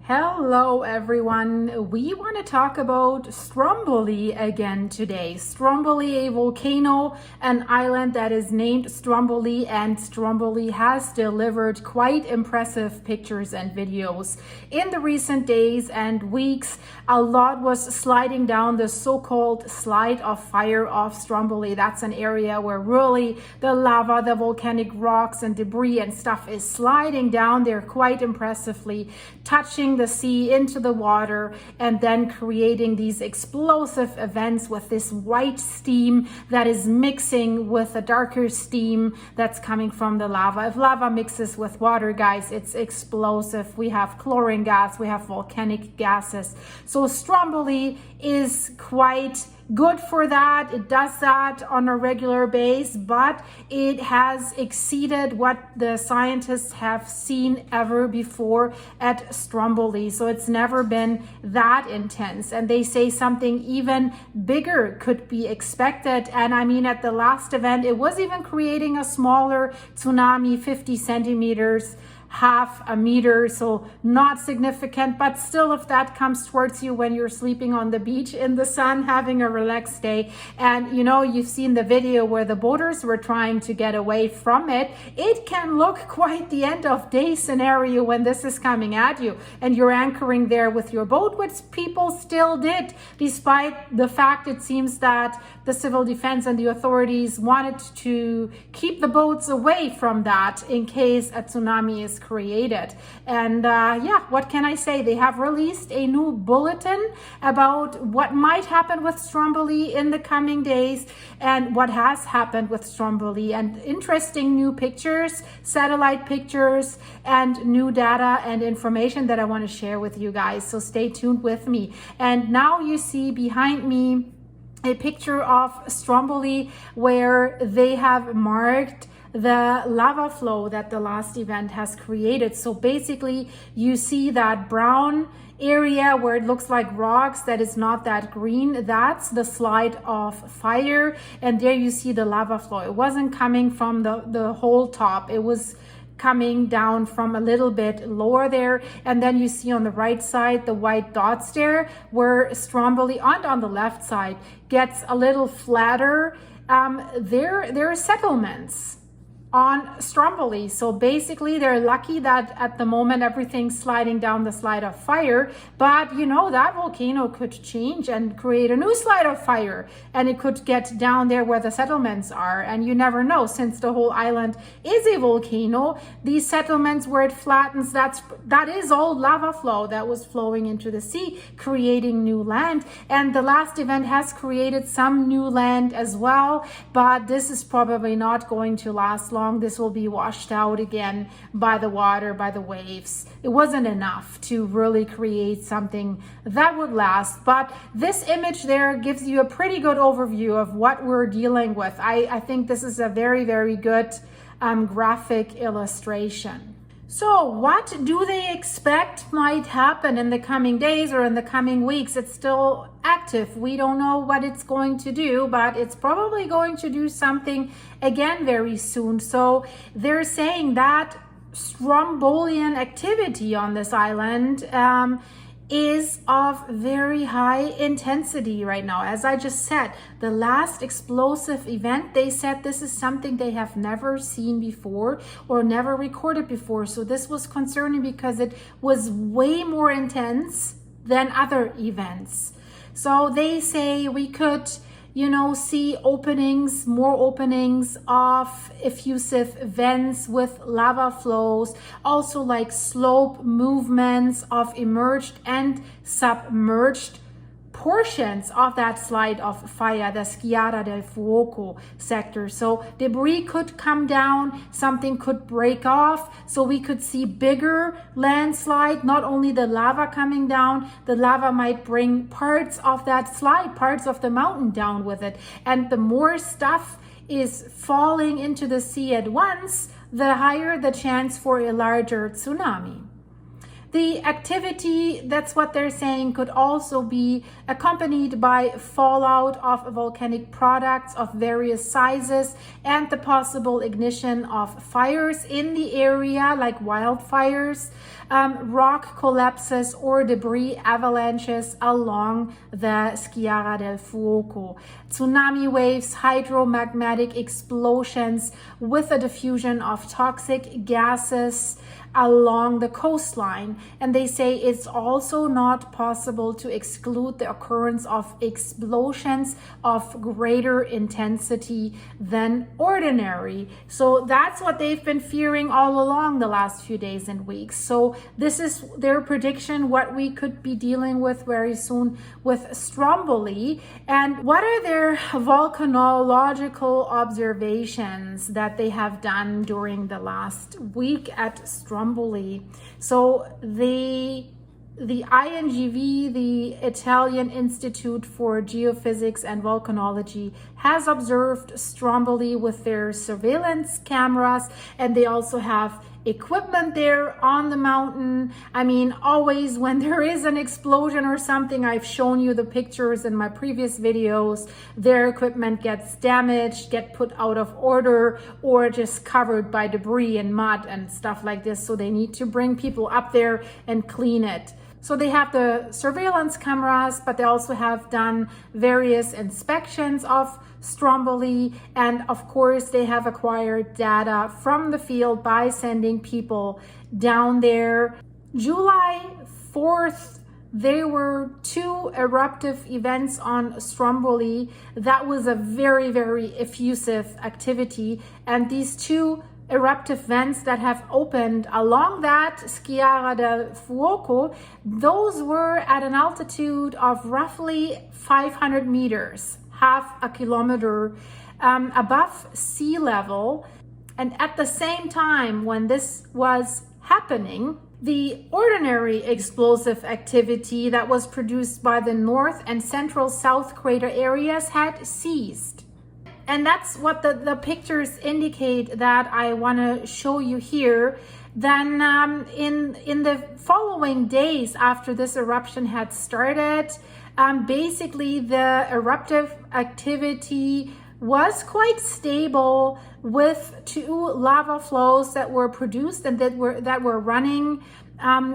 Hello everyone, we want to talk about Stromboli again today. Stromboli, a volcano, an island that is named Stromboli, and Stromboli has delivered quite impressive pictures and videos. In the recent days and weeks, a lot was sliding down the so-called slide of fire of Stromboli. That's an area where really the lava, the volcanic rocks and debris and stuff is sliding down there quite impressively, touching the sea into the water, and then creating these explosive events with this white steam that is mixing with a darker steam that's coming from the lava. If lava mixes with water, guys, it's explosive. We have chlorine gas, we have volcanic gases. So Stromboli is quite good for that. It does that on a regular basis, but it has exceeded what the scientists have seen ever before at Stromboli. So it's never been that intense. And they say something even bigger could be expected. And I mean, at the last event, it was even creating a smaller tsunami, 50 centimeters, half a meter, so not significant, but still, if that comes towards you when you're sleeping on the beach in the sun, having a relaxed day, and you know, you've seen the video where the boaters were trying to get away from it, it can look quite the end of day scenario when this is coming at you and you're anchoring there with your boat, which people still did, despite the fact it seems that the civil defense and the authorities wanted to keep the boats away from that in case a tsunami is created. And yeah, what can I say? They have released a new bulletin about what might happen with Stromboli in the coming days and what has happened with Stromboli, and interesting new pictures, satellite pictures, and new data and information that I want to share with you guys. So stay tuned with me. And now you see behind me a picture of Stromboli where they have marked the lava flow that the last event has created. So basically you see that brown area where it looks like rocks that is not that green, that's the slide of fire, and there you see the lava flow. It wasn't coming from the whole top, it was coming down from a little bit lower there. And then you see on the right side the white dots there where Stromboli, and on the left side gets a little flatter. There are settlements on Stromboli. So basically they're lucky that at the moment everything's sliding down the slide of fire, but you know, that volcano could change and create a new slide of fire, and it could get down there where the settlements are, and you never know, since the whole island is a volcano. These settlements where it flattens, that is all lava flow that was flowing into the sea, creating new land. And the last event has created some new land as well, but this is probably not going to last long. This will be washed out again by the water, by the waves. It wasn't enough to really create something that would last, but this image there gives you a pretty good overview of what we're dealing with. I think this is a very, very good graphic illustration. So what do they expect might happen in the coming days or in the coming weeks? It's still active. We don't know what it's going to do, but it's probably going to do something again very soon. So they're saying that Strombolian activity on this island is of very high intensity right now. As I just said, the last explosive event, they said this is something they have never seen before or never recorded before. So this was concerning because it was way more intense than other events. So they say we could, you know, see openings, more openings of effusive vents with lava flows, also like slope movements of emerged and submerged portions of that slide of fire, the Schiara del Fuoco sector. So debris could come down, something could break off, so we could see bigger landslide. Not only the lava coming down, the lava might bring parts of that slide, parts of the mountain down with it. And the more stuff is falling into the sea at once, the higher the chance for a larger tsunami. The activity, that's what they're saying, could also be accompanied by fallout of volcanic products of various sizes and the possible ignition of fires in the area, like wildfires. rock collapses or debris avalanches along the Schiera del Fuoco, tsunami waves, hydromagmatic explosions with a diffusion of toxic gases along the coastline. And they say it's also not possible to exclude the occurrence of explosions of greater intensity than ordinary. So that's what they've been fearing all along the last few days and weeks. So this is their prediction, what we could be dealing with very soon with Stromboli. And what are their volcanological observations that they have done during the last week at Stromboli? So the INGV, the Italian Institute for Geophysics and Volcanology, has observed Stromboli with their surveillance cameras, and they also have equipment there on the mountain. I mean, always when there is an explosion or something, I've shown you the pictures in my previous videos, their equipment gets damaged, get put out of order, or just covered by debris and mud and stuff like this. So they need to bring people up there and clean it. So they have the surveillance cameras, but they also have done various inspections of Stromboli. And of course, they have acquired data from the field by sending people down there. July 4th, there were 2 eruptive events on Stromboli. That was a very, very effusive activity. And these 2 eruptive vents that have opened along that Schiera del Fuoco, those were at an altitude of roughly 500 meters, half a kilometer above sea level. And at the same time when this was happening, the ordinary explosive activity that was produced by the north and central south crater areas had ceased. And that's what the pictures indicate that I want to show you here. Then in the following days after this eruption had started, basically the eruptive activity was quite stable, with 2 lava flows that were produced and that were running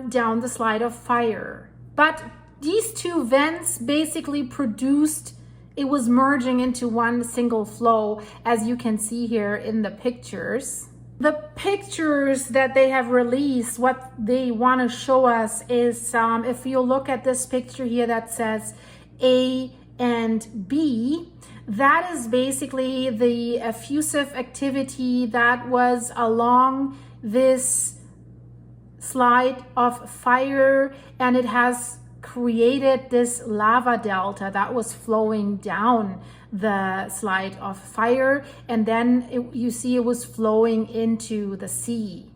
down the slide of fire. But these 2 vents basically produced, it was merging into one single flow, as you can see here in the pictures. The pictures that they have released, what they want to show us is, if you look at this picture here that says A and B, that is basically the effusive activity that was along this slide of fire, and it has created this lava delta that was flowing down the slide of fire, and then you see it was flowing into the sea.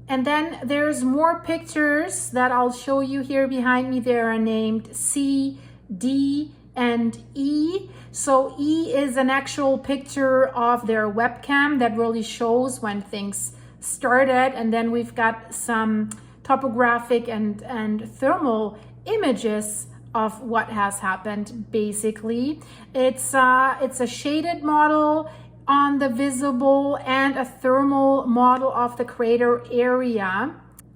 And then there's more pictures that I'll show you here behind me. They are named C, D, and E. So E is an actual picture of their webcam that really shows when things started, and then we've got some topographic and thermal images of what has happened. Basically, it's a shaded model on the visible and a thermal model of the crater area,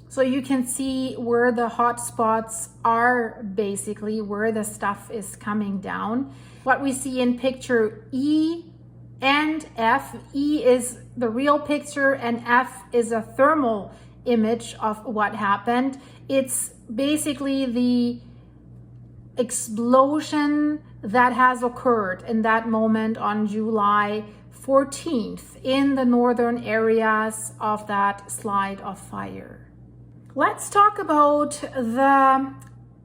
so you can see where the hot spots are, basically where the stuff is coming down. What we see in picture E and F, E is the real picture and F is a thermal image of what happened. It's basically the explosion that has occurred in that moment on July 14th in the northern areas of that slide of fire. Let's talk about the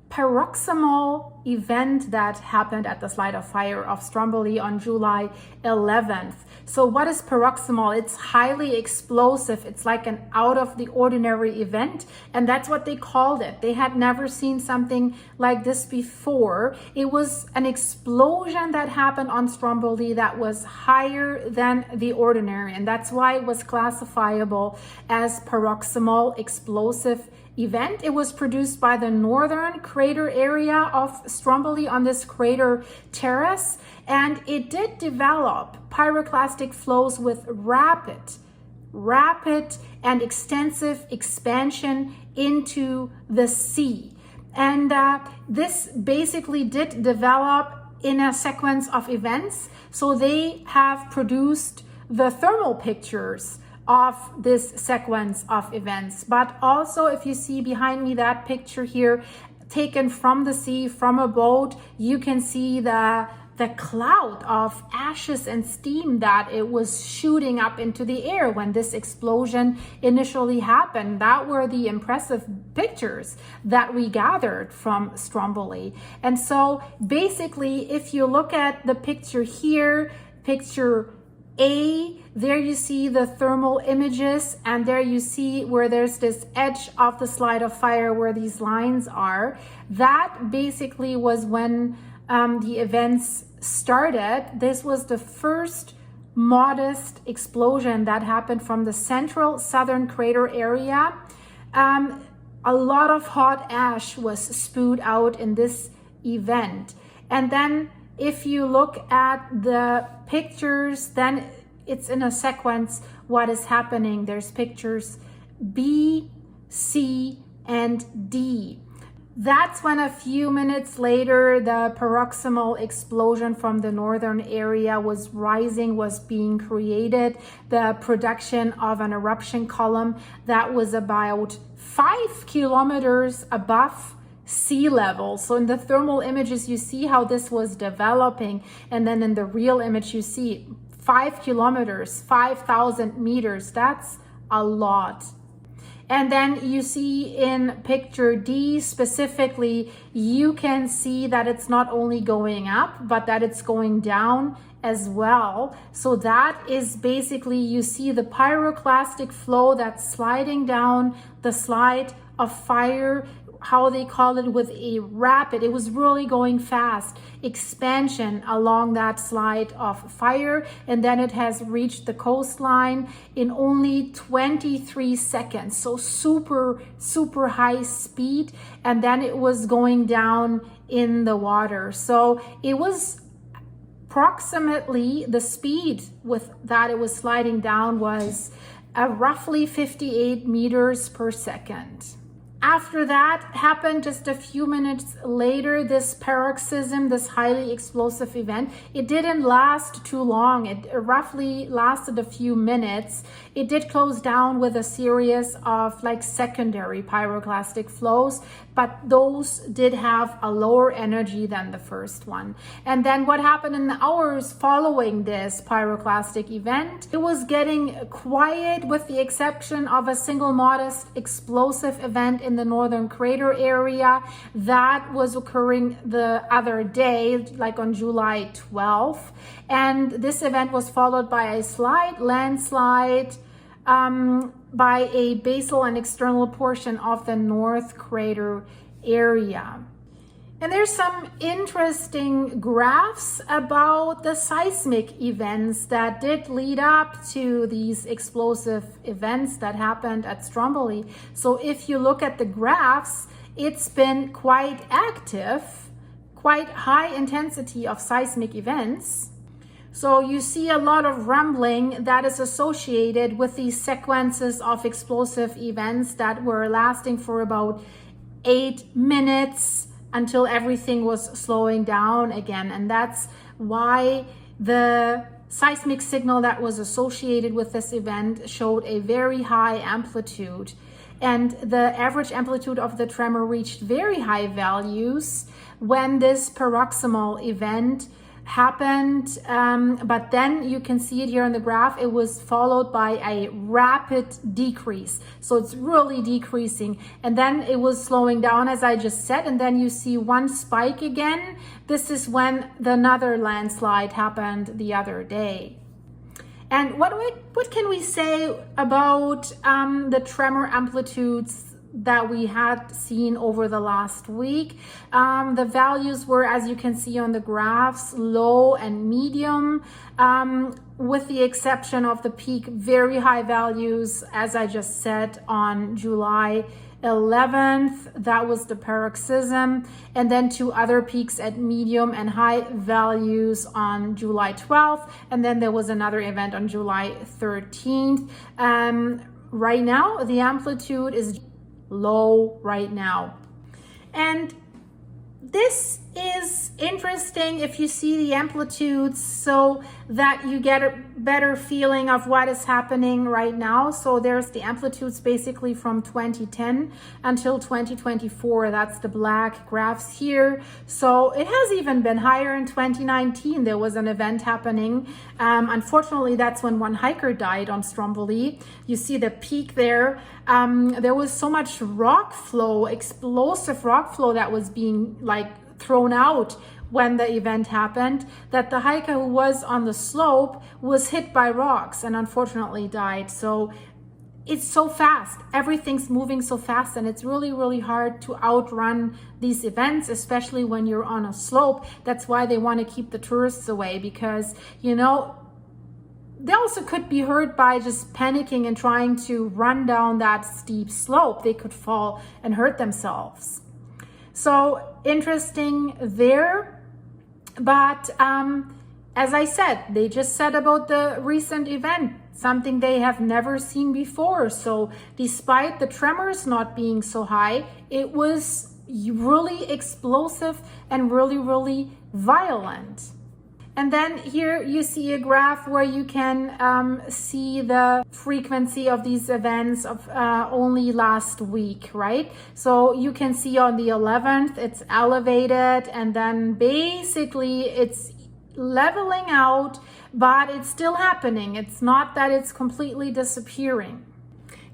paroxysmal event that happened at the slide of fire of Stromboli on July 11th. So what is paroxysmal? It's highly explosive. It's like an out of the ordinary event, and that's what they called it. They had never seen something like this before. It was an explosion that happened on Stromboli that was higher than the ordinary, and that's why it was classifiable as paroxysmal explosive event. It was produced by the northern crater area of Stromboli on this crater terrace, and it did develop pyroclastic flows with rapid rapid and extensive expansion into the sea. And this basically did develop in a sequence of events. So they have produced the thermal pictures of this sequence of events. But also, if you see behind me that picture here, taken from the sea, from a boat, you can see the cloud of ashes and steam that it was shooting up into the air when this explosion initially happened. That were the impressive pictures that we gathered from Stromboli. And so basically, if you look at the picture here, picture A, there you see the thermal images, and there you see where there's this edge of the slide of fire where these lines are. That basically was when the events started. This was the first modest explosion that happened from the central southern crater area. A lot of hot ash was spewed out in this event. And then if you look at the pictures, then it's in a sequence what is happening. There's pictures B, C, and D. That's when a few minutes later, the paroxysmal explosion from the northern area was rising, was being created. The production of an eruption column that was about 5 kilometers above sea level. So in the thermal images, you see how this was developing. And then in the real image, you see 5 kilometers, 5,000 meters. That's a lot. And then you see in picture D specifically, you can see that it's not only going up, but that it's going down as well. So that is basically, you see the pyroclastic flow that's sliding down the slide of fire, how they call it, with a rapid, it was really going fast, expansion along that slide of fire. And then it has reached the coastline in only 23 seconds. So super, super high speed. And then it was going down in the water. So it was approximately, the speed with that it was sliding down was roughly 58 meters per second. After that happened just a few minutes later, this paroxysm, this highly explosive event, it didn't last too long. It roughly lasted a few minutes. It did close down with a series of like secondary pyroclastic flows, but those did have a lower energy than the first one. And then what happened in the hours following this pyroclastic event, it was getting quiet with the exception of a single modest explosive event in the northern crater area that was occurring the other day, like on July 12th. And this event was followed by a slight landslide by a basal and external portion of the north crater area. And there's some interesting graphs about the seismic events that did lead up to these explosive events that happened at Stromboli. So if you look at the graphs, it's been quite active, quite high intensity of seismic events. So you see a lot of rumbling that is associated with these sequences of explosive events that were lasting for about 8 minutes until everything was slowing down again. And that's why the seismic signal that was associated with this event showed a very high amplitude. And the average amplitude of the tremor reached very high values when this paroxysmal event happened, but then you can see it here on the graph, it was followed by a rapid decrease. So it's really decreasing, and then it was slowing down, as I just said, and then you see one spike again. This is when another landslide happened the other day. And what can we say about the tremor amplitudes that we had seen over the last week? The values were, as you can see on the graphs, low and medium, with the exception of the peak, very high values, as I just said, on July 11th, that was the paroxysm, and then 2 other peaks at medium and high values on July 12th, and then there was another event on July 13th. Right now, the amplitude is low right now. And this is interesting if you see the amplitudes so that you get a better feeling of what is happening right now. So there's the amplitudes basically from 2010 until 2024. That's the black graphs here. So it has even been higher in 2019. There was an event happening. Unfortunately, that's when one hiker died on Stromboli. You see the peak there. There was so much rock flow, explosive rock flow that was being like thrown out when the event happened, that the hiker who was on the slope was hit by rocks and unfortunately died. So it's so fast, everything's moving so fast, and it's really, really hard to outrun these events, especially when you're on a slope. That's why they want to keep the tourists away, because, you know, they also could be hurt by just panicking and trying to run down that steep slope. They could fall and hurt themselves. So interesting there. But as I said, they just said about the recent event, something they have never seen before. So despite the tremors not being so high, it was really explosive and really, really violent. And then here you see a graph where you can see the frequency of these events of only last week, right? So you can see on the 11th, it's elevated, and then basically it's leveling out, but it's still happening. It's not that it's completely disappearing.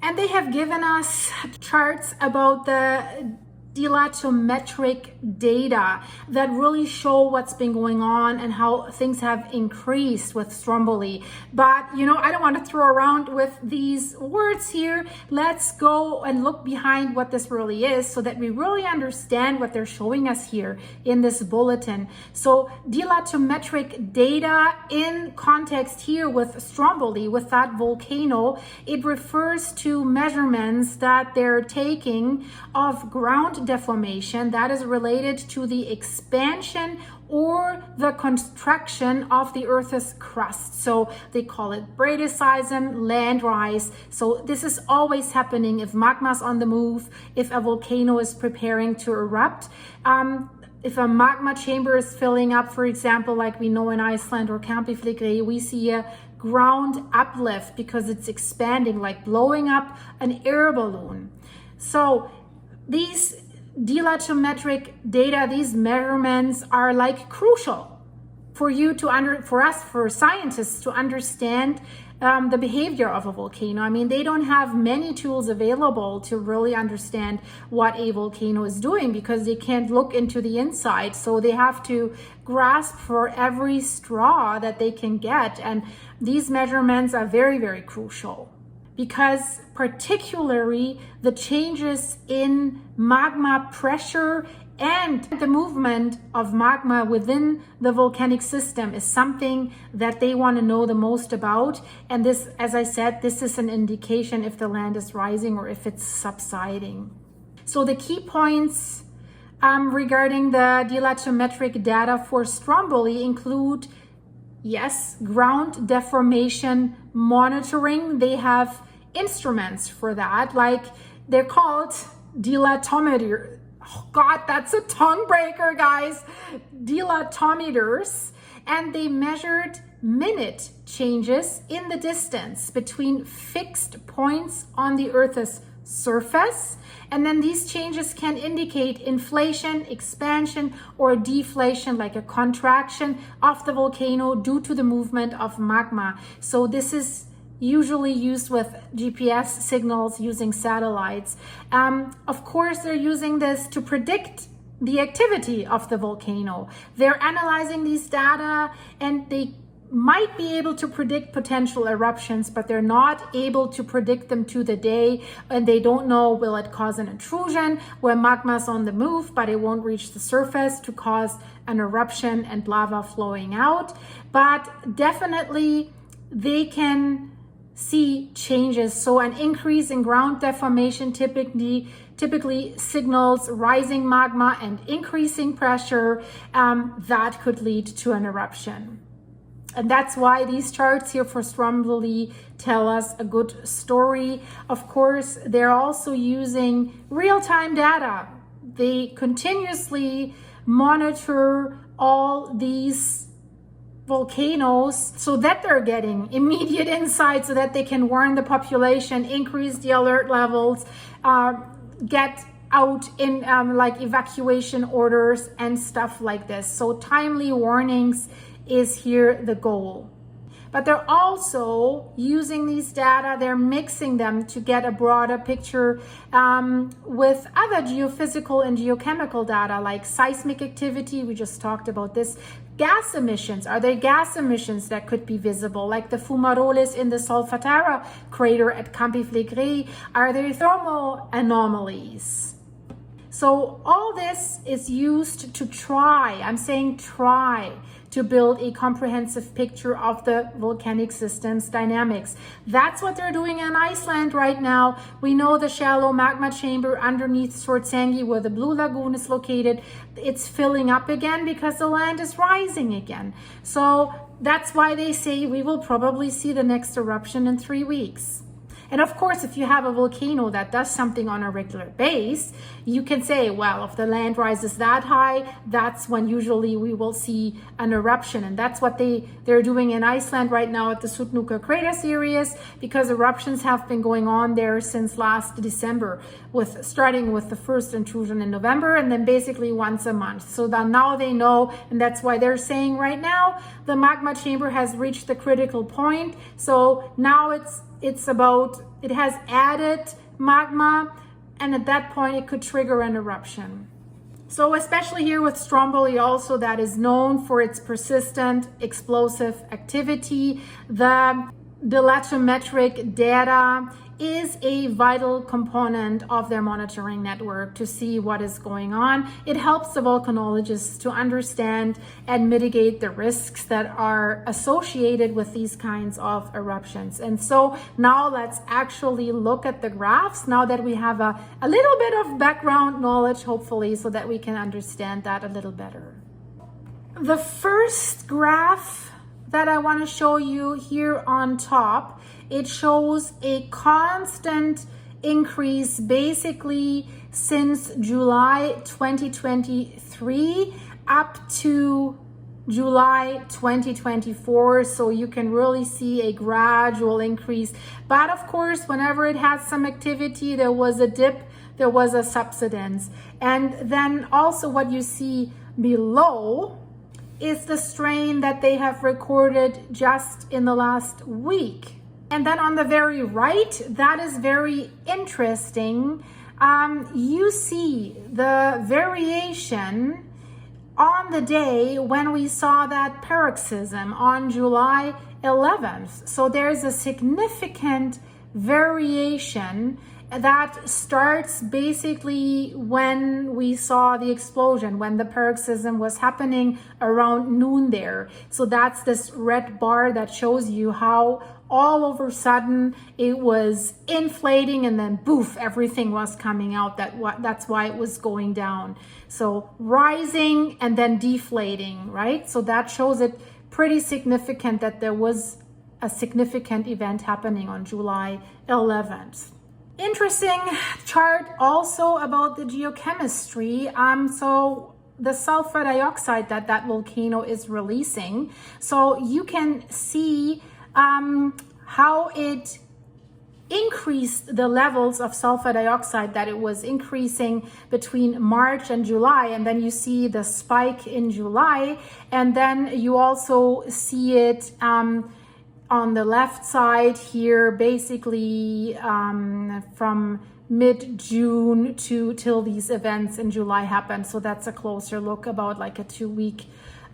And they have given us charts about the dilatometric data that really show what's been going on and how things have increased with Stromboli. But, you know, I don't want to throw around with these words here. Let's go and look behind what this really is so that we really understand what they're showing us here in this bulletin. So dilatometric data in context here with Stromboli, with that volcano, it refers to measurements that they're taking of ground deformation that is related to the expansion or the contraction of the Earth's crust. So they call it bradyseism, land rise. So this is always happening if magma's on the move, if a volcano is preparing to erupt. If a magma chamber is filling up, for example, like we know in Iceland or Campi, Flegrei, we see a ground uplift because it's expanding, like blowing up an air balloon. So these dilatometric data, these measurements are like crucial for you to for scientists to understand the behavior of a volcano. I mean, they don't have many tools available to really understand what a volcano is doing because they can't look into the inside. So they have to grasp for every straw that they can get. And these measurements are very, very crucial, because particularly the changes in magma pressure and the movement of magma within the volcanic system is something that they want to know the most about. And this, as I said, this is an indication if the land is rising or if it's subsiding. So the key points regarding the dilatometric data for Stromboli include, yes, ground deformation monitoring. They have instruments for that, like they're called dilatometer. Oh God, that's a tongue breaker, guys. Dilatometers. And they measured minute changes in the distance between fixed points on the Earth's surface. And then these changes can indicate inflation, expansion, or deflation, like a contraction of the volcano due to the movement of magma. So this is usually used with GPS signals using satellites. Of course, they're using this to predict the activity of the volcano. They're analyzing these data and they might be able to predict potential eruptions, but they're not able to predict them to the day, and they don't know, will it cause an intrusion where magma's on the move but it won't reach the surface to cause an eruption and lava flowing out. But definitely they can see changes. So an increase in ground deformation typically typically signals rising magma and increasing pressure that could lead to an eruption. And that's why these charts here for Stromboli tell us a good story. Of course, they're also using real-time data. They continuously monitor all these volcanoes so that they're getting immediate insight so that they can warn the population, increase the alert levels, get out in like evacuation orders and stuff like this. So timely warnings is here the goal. But they're also using these data, they're mixing them to get a broader picture with other geophysical and geochemical data like seismic activity. We just talked about this. Gas emissions, are there gas emissions that could be visible, like the fumaroles in the Solfatara crater at Campi Flegrei? Are there thermal anomalies? So all this is used to try, I'm saying try, to build a comprehensive picture of the volcanic system's dynamics. That's what they're doing in Iceland right now. We know the shallow magma chamber underneath Stromboli, where the Blue Lagoon is located, it's filling up again because the land is rising again. So that's why they say we will probably see the next eruption in 3 weeks. And of course, if you have a volcano that does something on a regular base, you can say, well, if the land rises that high, that's when usually we will see an eruption. And that's what they're doing in Iceland right now at the Sutnuka crater series, because eruptions have been going on there since last December, starting with the first intrusion in November and then basically once a month. So that now they know, and that's why they're saying right now the magma chamber has reached the critical point. So now it has added magma, and at that point it could trigger an eruption. So especially here with Stromboli also, that is known for its persistent explosive activity. The dilattometric data is a vital component of their monitoring network to see what is going on. It helps the volcanologists to understand and mitigate the risks that are associated with these kinds of eruptions. And so now let's actually look at the graphs now that we have a little bit of background knowledge, hopefully, so that we can understand that a little better. The first graph that I want to show you here on top, it shows a constant increase basically since July 2023 up to July 2024. So you can really see a gradual increase. But of course, whenever it has some activity, there was a dip, there was a subsidence. And then also what you see below is the strain that they have recorded just in the last week. And then on the very right, that is very interesting. You see the variation on the day when we saw that paroxysm on July 11th. So there's a significant variation that starts basically when we saw the explosion, when the paroxysm was happening around noon there. So that's this red bar that shows you how all of a sudden it was inflating and then poof, everything was coming out. That's why it was going down. So rising and then deflating, right? So that shows it pretty significant that there was a significant event happening on July 11th. Interesting chart also about the geochemistry. So the sulfur dioxide that volcano is releasing. So you can see how it increased the levels of sulfur dioxide, that it was increasing between March and July. And then you see the spike in July. And then you also see it on the left side here, basically from mid-June till these events in July happened. So that's a closer look, about like a 2-week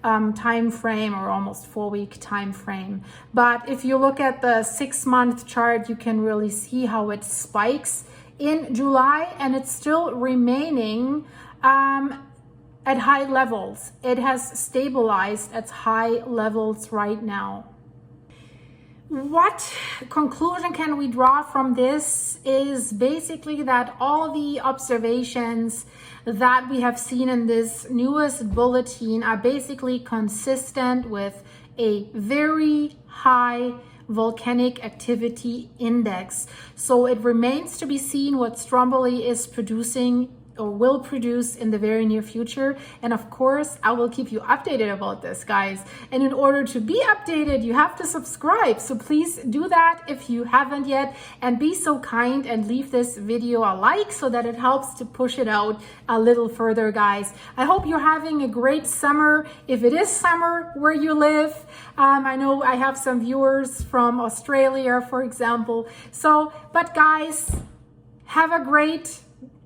time frame, or almost 4-week time frame. But if you look at the 6-month chart, you can really see how it spikes in July, and it's still remaining at high levels. It has stabilized at high levels right now. what conclusion can we draw from this is basically that all the observations that we have seen in this newest bulletin are basically consistent with a very high volcanic activity index. So it remains to be seen what Stromboli is producing or will produce in the very near future. And of course, I will keep you updated about this, guys. And in order to be updated, you have to subscribe. So please do that if you haven't yet, and be so kind and leave this video a like so that it helps to push it out a little further, guys. I hope you're having a great summer. If it is summer where you live, I know I have some viewers from Australia, for example. So, but guys, have a great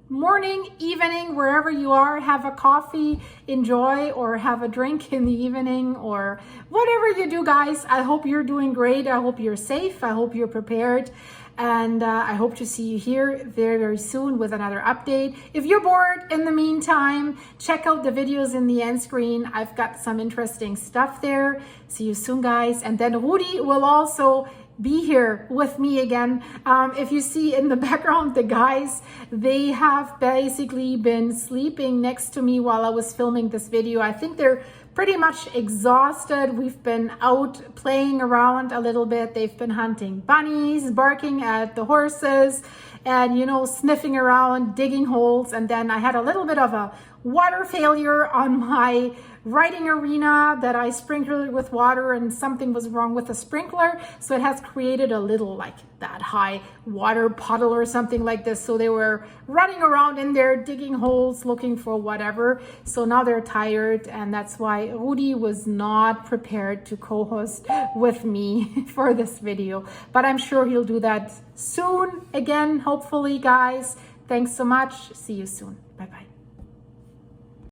morning, evening, wherever you are. Have a coffee, enjoy, or have a drink in the evening, or whatever you do, guys. I hope you're doing great. I hope you're safe. I hope you're prepared. And I hope to see you here very, very soon with another update. If you're bored in the meantime, check out the videos in the end screen. I've got some interesting stuff there. See you soon, guys. And then Rudi will also be here with me again. If you see in the background, the guys, they have basically been sleeping next to me while I was filming this video. I think they're pretty much exhausted. We've been out playing around a little bit. They've been hunting bunnies, barking at the horses, and, you know, sniffing around, digging holes. And then I had a little bit of a water failure on my riding arena that I sprinkled with water, and something was wrong with the sprinkler. So it has created a little, like, that high water puddle or something like this. So they were running around in there, digging holes, looking for whatever. So now they're tired, and that's why Rudi was not prepared to co-host with me for this video. But I'm sure he'll do that soon again, hopefully, guys. Thanks so much. See you soon. Bye-bye.